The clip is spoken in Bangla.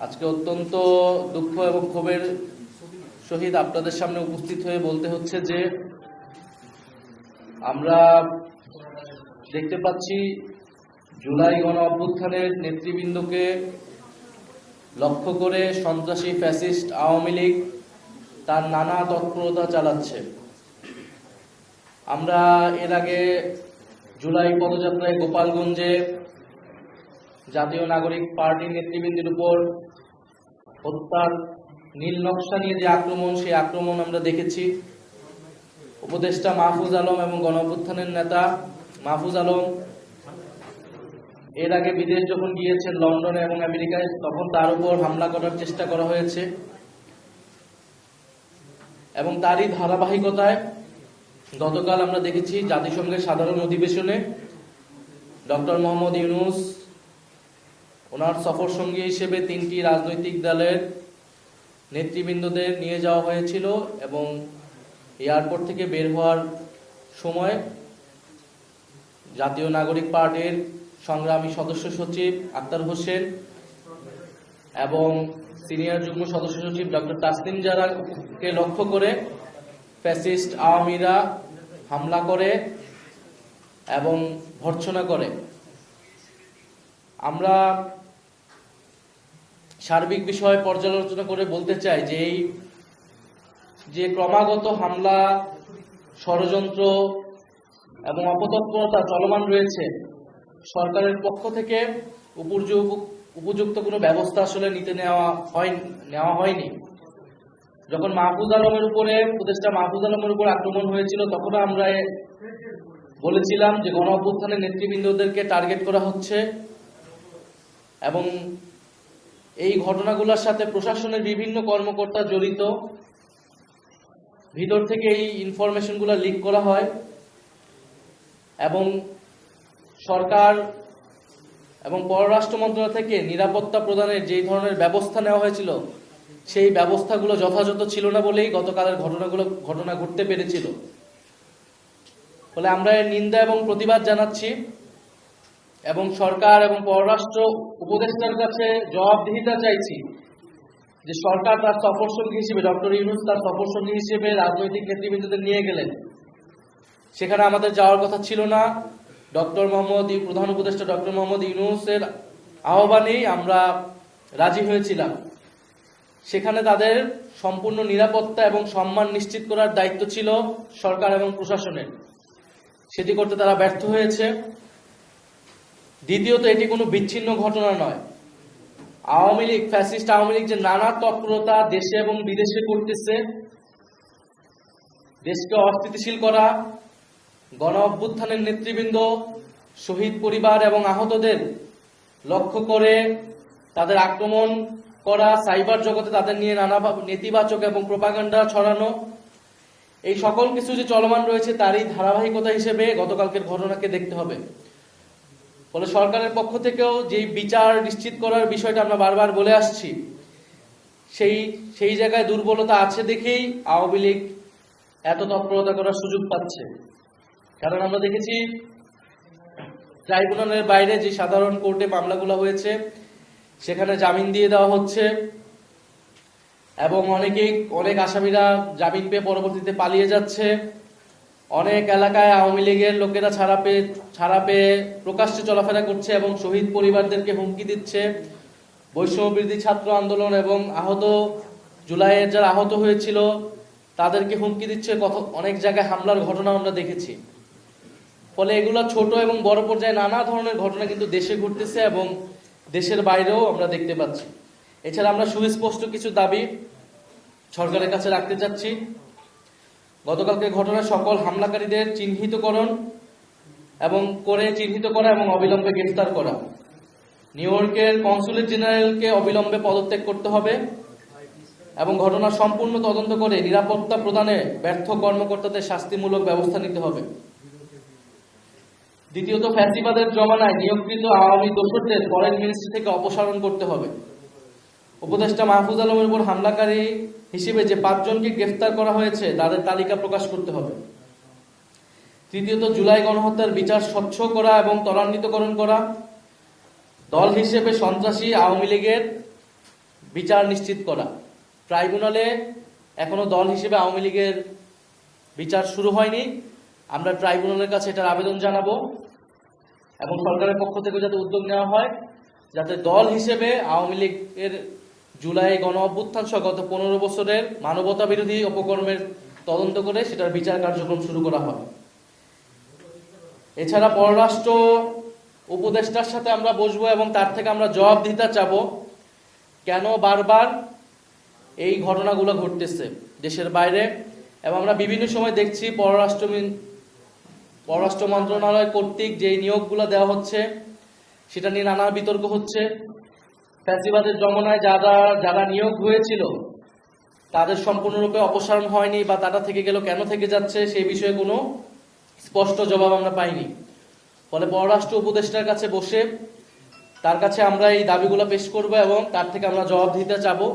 আজকে অত্যন্ত দুঃখ এবং ক্ষোভের সহিত আপনাদের সামনে উপস্থিত হয়ে বলতে হচ্ছে যে আমরা দেখতে পাচ্ছি জুলাই গণ অভ্যুত্থানের নেতৃবৃন্দকে লক্ষ্য করে সন্ত্রাসী ফ্যাসিস্ট আওয়ামী লীগ তার নানা তৎপরতা চালাচ্ছে। আমরা এর আগে জুলাই পদযাত্রায় গোপালগঞ্জে জাতীয় নাগরিক পার্টির নেতৃবৃন্দের উপর হত্যার নীল নকশা নিয়ে যে আক্রমণ, সেই আক্রমণ আমরা দেখেছি। উপদেষ্টা মাহফুজ আলম এবং গণ অভ্যুত্থানের নেতা মাহফুজ আলম এর আগে বিদেশ যখন গিয়েছেন লন্ডনে এবং আমেরিকায়, তখন তার উপর হামলা করার চেষ্টা করা হয়েছে এবং তারই ধারাবাহিকতায় গতকাল আমরা দেখেছি জাতিসংঘের সাধারণ অধিবেশনে ডক্টর মোহাম্মদ ইউনূস ওনার সফর সঙ্গী হিসেবে 3টি রাজনৈতিক দলের নেতৃবৃন্দদের নিয়ে যাওয়া হয়েছিল এবং এয়ারপোর্ট থেকে বের হওয়ার সময় জাতীয় নাগরিক পার্টির সংগ্রামী সদস্য সচিব আক্তার হোসেন এবং সিনিয়র যুগ্ম সদস্য সচিব ডক্টর তাসনিম জারাকে লক্ষ্য করে ফ্যাসিস্ট আওয়ামীরা হামলা করে এবং ভর্ৎসনা করে। আমরা সার্বিক বিষয় পর্যালোচনা করে বলতে চাই যে এই যে ক্রমাগত হামলা, ষড়যন্ত্র এবং অপতৎপরতা চলমান রয়েছে, সরকারের পক্ষ থেকে উপযুক্ত কোনো ব্যবস্থা আসলে নেওয়া হয়নি। যখন মাহফুজ আলমের উপরে, উপদেষ্টা মাহফুজ আলমের উপর আক্রমণ হয়েছিল, তখন আমরা বলেছিলাম যে গণ অভ্যুত্থানের নেতৃবৃন্দদেরকে টার্গেট করা হচ্ছে এবং এই ঘটনাগুলোর সাথে প্রশাসনের বিভিন্ন কর্মকর্তা জড়িত। ভিতর থেকে এই ইনফরমেশনগুলো লিক করা হয় এবং সরকার এবং পররাষ্ট্র মন্ত্রণালয় থেকে নিরাপত্তা প্রদানের যে ধরনের ব্যবস্থা নেওয়া হয়েছিল, সেই ব্যবস্থাগুলো যথাযথ ছিল না বলেই গতকালের ঘটনা ঘটতে পেরেছিল। ফলে আমরা এর নিন্দা এবং প্রতিবাদ জানাচ্ছি এবং সরকার এবং পররাষ্ট্র উপদেষ্টার কাছে জবাবদিহিতা চাইছি যে সরকার তার সফর সঙ্গী হিসেবে, ডক্টর ইউনূস তার সফর সঙ্গী হিসেবে রাজনৈতিক নেতৃবৃন্দদের নিয়ে গেলেন, সেখানে আমাদের যাওয়ার কথা ছিল না। প্রধান উপদেষ্টা ডক্টর মোহাম্মদ ইউনূসের আহ্বানেই আমরা রাজি হয়েছিলাম। সেখানে তাদের সম্পূর্ণ নিরাপত্তা এবং সম্মান নিশ্চিত করার দায়িত্ব ছিল সরকার এবং প্রশাসনের, সেটি করতে তারা ব্যর্থ হয়েছে। দ্বিতীয়ত, এটি কোনো বিচ্ছিন্ন ঘটনা নয়। আওয়ামী লীগ, ফ্যাসিস্ট আওয়ামী লীগ যে নানা তৎপরতা দেশে এবং বিদেশে করতেছে, দেশকে অস্থিতিশীল করা, গণ অভ্যুত্থানের নেতৃবৃন্দ, শহীদ পরিবার এবং আহতদের লক্ষ্য করে তাদের আক্রমণ করা, সাইবার জগতে তাদের নিয়ে নানা নেতিবাচক এবং প্রোপাগান্ডা ছড়ানো, এই সকল কিছু যে চলমান রয়েছে, তারই ধারাবাহিকতা হিসেবে গতকালকের ঘটনাকে দেখতে হবে। ফলে সরকারের পক্ষ থেকেও যে বিচার নিশ্চিত করার বিষয়টা আমরা বারবার বলে আসছি, সেই জায়গায় দুর্বলতা আছে দেখেই আওয়ামী লীগ এত তৎপরতা করার সুযোগ পাচ্ছে। কারণ আমরা দেখেছি ট্রাইব্যুনালের বাইরে যে সাধারণ কোর্টে মামলাগুলো হয়েছে, সেখানে জামিন দিয়ে দেওয়া হচ্ছে এবং অনেক আসামিরা জামিন পেয়ে পরবর্তীতে পালিয়ে যাচ্ছে। অনেক এলাকায় আওয়ামী লীগের লোকেরা ছাড়া পেয়ে প্রকাশ্যে চলাফেরা করছে এবং শহীদ পরিবারদেরকে হুমকি দিচ্ছে। বৈষম্যবিরোধী ছাত্র আন্দোলন এবং জুলাইয়ের যারা আহত হয়েছিল তাদেরকে হুমকি দিচ্ছে। অনেক জায়গায় হামলার ঘটনা আমরা দেখেছি। ফলে এগুলো ছোট এবং বড় পর্যায়ে নানা ধরনের ঘটনা কিন্তু দেশে ঘটতেছে এবং দেশের বাইরেও আমরা দেখতে পাচ্ছি। এছাড়া আমরা সুস্পষ্ট কিছু দাবি সরকারের কাছে রাখতে চাচ্ছি। গতকালকে ঘটনার সকল হামলাকারীদের চিহ্নিত করা এবং অবিলম্বে গ্রেফতার করা। নিউ ইয়র্কের কনসুলেট জেনারেলকে অবিলম্বে পদত্যাগ করতে হবে এবং ঘটনার সম্পূর্ণ তদন্ত করে নিরাপত্তা প্রদানে ব্যর্থ কর্মকর্তাদের শাস্তিমূলক ব্যবস্থা নিতে হবে। দ্বিতীয়ত, ফ্যাসিবাদের জমানায় নিয়োগকৃত আওয়ামী দোসরদের ফরেন মিনিস্ট্রি থেকে অপসারণ করতে হবে। উপদেষ্টা মাহফুজ আলমের উপর হামলাকারী হিসেবে যে 5 জনকে গ্রেফতার করা হয়েছে, তাদের তালিকা প্রকাশ করতে হবে। তৃতীয়ত, জুলাই গণহত্যার বিচার স্বচ্ছ করা এবং ত্বরান্বিতকরণ করা। দল হিসেবে সন্ত্রাসী আওয়ামী লীগের বিচার নিশ্চিত করা। ট্রাইব্যুনালে এখনো দল হিসেবে আওয়ামী লীগের বিচার শুরু হয়নি। আমরা ট্রাইব্যুনালের কাছে এটার আবেদন জানাবো এবং সরকারের পক্ষ থেকে যাতে উদ্যোগ নেওয়া হয়, যাতে দল হিসেবে আওয়ামী লীগের জুলাই গণ অভ্যুত্থান সহ গত 15 বছরের মানবতা বিরোধী অপকর্মের তদন্ত করে সেটার বিচার কার্যক্রম শুরু করা হয়। এছাড়া পররাষ্ট্র উপদেষ্টার সাথে আমরা বসবো এবং তার থেকে আমরা জবাব দিতে চাবো কেন বারবার এই ঘটনাগুলো ঘটতেছে দেশের বাইরে। এবং আমরা বিভিন্ন সময় দেখছি পররাষ্ট্র মন্ত্রণালয় কর্তৃক যেই নিয়োগগুলো দেওয়া হচ্ছে সেটা নিয়ে নানা বিতর্ক হচ্ছে। ফ্যাসিবাদের জমানায় যারা নিয়োগ হয়েছিল তাদের সম্পূর্ণরূপে অপসারণ হয়নি বা তারা থেকে গেল, কেন থেকে যাচ্ছে সেই বিষয়ে কোনো স্পষ্ট জবাব আমরা পাইনি। ফলে পররাষ্ট্র উপদেষ্টার কাছে বসে তার কাছে আমরা এই দাবিগুলো পেশ করব এবং তার থেকে আমরা জবাব দিতে চাবো।